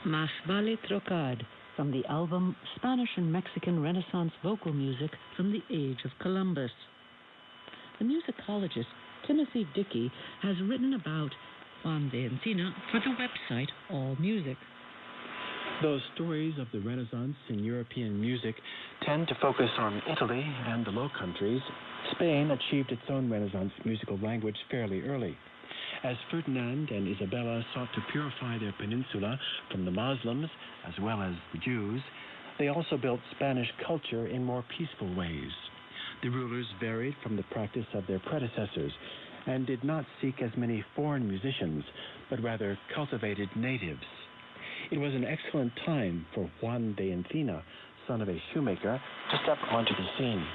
Más vale trocar, from the album Spanish and Mexican Renaissance Vocal Music from the Age of Columbus. The musicologist Timothy Dickey has written about Juan de Encina for the website AllMusic. Those stories of the Renaissance in European music tend to focus on Italy and the Low Countries. Spain achieved its own Renaissance musical language fairly early. As Ferdinand and Isabella sought to purify their peninsula from the Muslims as well as the Jews, they also built Spanish culture in more peaceful ways. The rulers varied from the practice of their predecessors and did not seek as many foreign musicians, but rather cultivated natives. It was an excellent time for Juan de Encina, son of a shoemaker, to step onto the scene.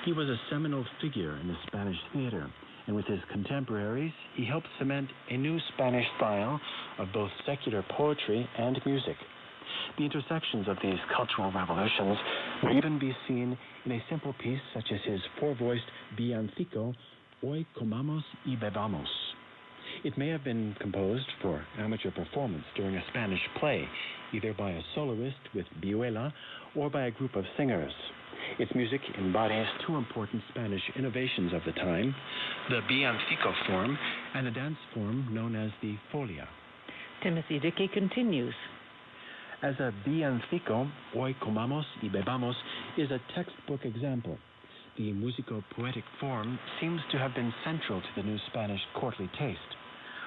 He was a seminal figure in the Spanish theater, and with his contemporaries, he helped cement a new Spanish style of both secular poetry and music. The intersections of these cultural revolutions may even be seen in a simple piece such as his four-voiced villancico, Hoy comamos y bebamos. It may have been composed for amateur performance during a Spanish play, either by a soloist with vihuela or by a group of singers. Its music embodies two important Spanish innovations of the time, the villancico form and a dance form known as the folia. Timothy Dickey continues. As a villancico, Hoy comamos y bebamos is a textbook example. The musico-poetic form seems to have been central to the new Spanish courtly taste.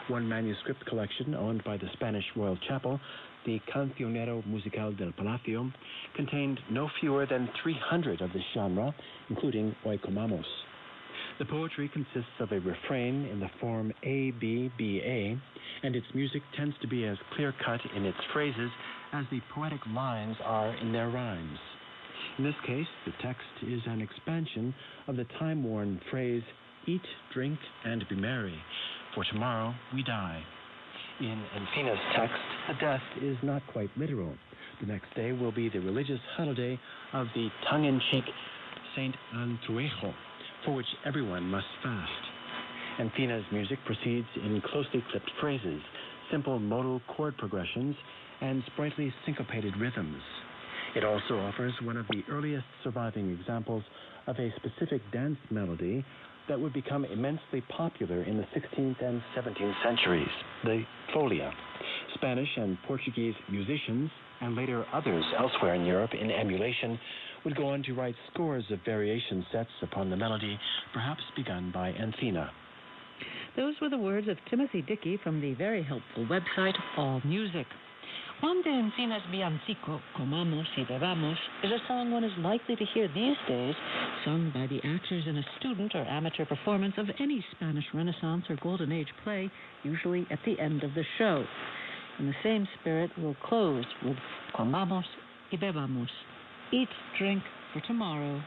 One manuscript collection owned by the Spanish Royal Chapel, the Cancionero Musical del Palacio, contained no fewer than 300 of this genre, including Hoy comamos. The poetry consists of a refrain in the form A-B-B-A, and its music tends to be as clear-cut in its phrases as the poetic lines are in their rhymes. In this case, the text is an expansion of the time-worn phrase, "Eat, drink, and be merry, for tomorrow we die." In Encina's text, the death is not quite literal. The next day will be the religious holiday of the tongue-in-cheek Saint Antruejo, for which everyone must fast. Encina's music proceeds in closely clipped phrases, simple modal chord progressions, and sprightly syncopated rhythms. It also offers one of the earliest surviving examples of a specific dance melody that would become immensely popular in the 16th and 17th centuries, the folia. Spanish and Portuguese musicians, and later others elsewhere in Europe in emulation, would go on to write scores of variation sets upon the melody, perhaps begun by Encina. Those were the words of Timothy Dickey from the very helpful website AllMusic. Juan de Encina's villancico, Comamos y Bebamos, is a song one is likely to hear these days, sung by the actors in a student or amateur performance of any Spanish Renaissance or Golden Age play, usually at the end of the show. In the same spirit, we'll close with Comamos y Bebamos. Eat, drink for tomorrow.